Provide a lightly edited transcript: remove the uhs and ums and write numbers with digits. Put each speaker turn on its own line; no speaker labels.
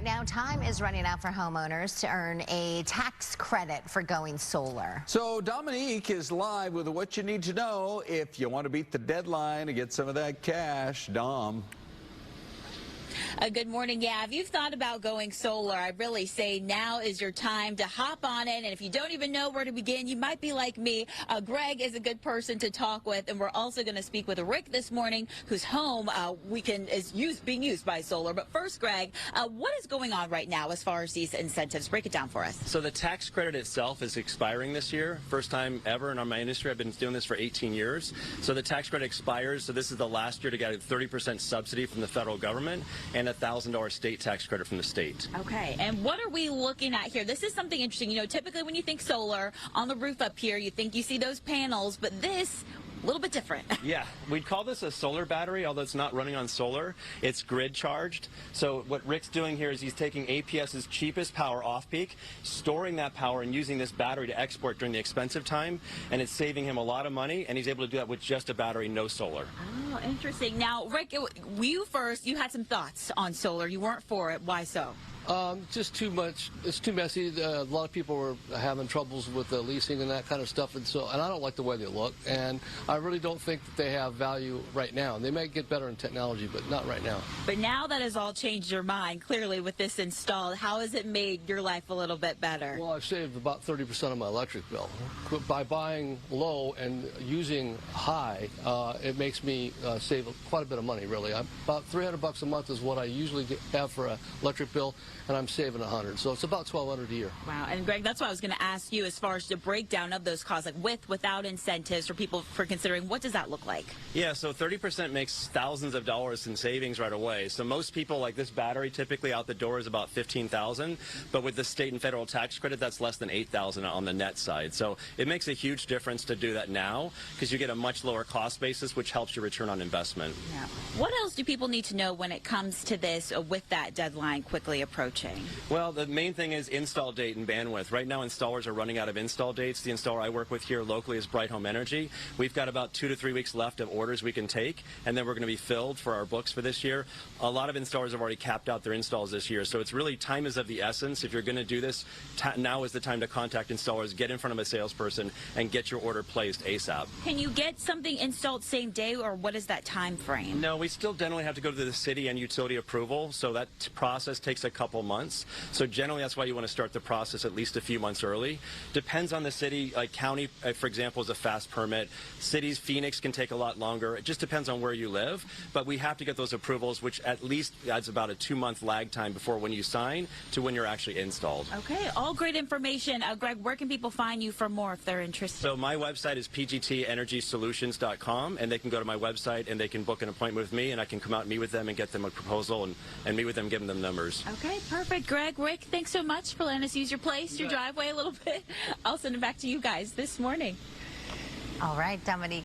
right now, time is running out for homeowners to earn a tax credit for going solar.
So Dominique is live with what you need to know if you want to beat the deadline and get some of that cash. Dom.
Good morning. Yeah, if you've thought about going solar, I really say now is your time to hop on it. And if you don't even know where to begin, you might be like me. Greg is a good person to talk with. And we're also going to speak with Rick this morning, whose home is being used by solar. But first, Greg, what is going on right now as far as these incentives? Break it down for us.
So the tax credit itself is expiring this year. First time ever in my industry. I've been doing this for 18 years. So the tax credit expires. So this is the last year to get a 30% subsidy from the federal government and a $1,000 state tax credit from the state.
Okay, and what are we looking at here? This is something interesting. You know, typically when you think solar on the roof up here, you think you see those panels, but this, a little bit different.
Yeah, we'd call this a solar battery, although it's not running on solar. It's grid charged. So what Rick's doing here is he's taking APS's cheapest power off-peak, storing that power and using this battery to export during the expensive time, and it's saving him a lot of money, and he's able to do that with just a battery, no solar.
Oh, interesting. Now, Rick, you had some thoughts on solar. You weren't for it. Why so?
Just too much. It's too messy. A lot of people were having troubles with the leasing and that kind of stuff, and I don't like the way they look, and I really don't think that they have value right now. They may get better in technology, but not right now.
But now that has all changed your mind, clearly, with this installed. How has it made your life a little bit better?
Well, I've saved about 30% of my electric bill. By buying low and using high, it makes me save quite a bit of money, really. About $300 a month is what I usually have for an electric bill, and I'm saving $100, so it's about $1,200 a year.
Wow, and Greg, that's what I was going to ask you as far as the breakdown of those costs, like without incentives for people for considering. What does that look like?
Yeah, so 30% makes thousands of dollars in savings right away. So most people, like this battery, typically out the door is about $15,000, but with the state and federal tax credit, that's less than $8,000 on the net side. So it makes a huge difference to do that now because you get a much lower cost basis, which helps your return on investment.
Yeah. What else do people need to know when it comes to this with that deadline quickly approaching?
Well, the main thing is install date and bandwidth. Right now, installers are running out of install dates. The installer I work with here locally is Home Energy. We've got about 2 to 3 weeks left of orders we can take, and then we're going to be filled for our books for this year. A lot of installers have already capped out their installs this year, so it's really time is of the essence. If you're going to do this, now is the time to contact installers, get in front of a salesperson, and get your order placed ASAP.
Can you get something installed same day, or what is that time frame?
No, we still generally have to go to the city and utility approval, so that process takes a couple months. So generally, that's why you want to start the process at least a few months early. Depends on the city. Like county, for example, is a fast permit. Cities, Phoenix can take a lot longer. It just depends on where you live. But we have to get those approvals, which at least adds about a 2-month lag time before when you sign to when you're actually installed.
Okay, all great information. Greg, where can people find you for more if they're interested?
So my website is PGTEnergySolutions.com, and they can go to my website and they can book an appointment with me, and I can come out and meet with them and get them a proposal and meet with them, give them numbers.
Okay, perfect. Greg, Rick, thanks so much for letting us use your place, your driveway a little bit. I'll send it back to you guys this morning.
All right, Dominique.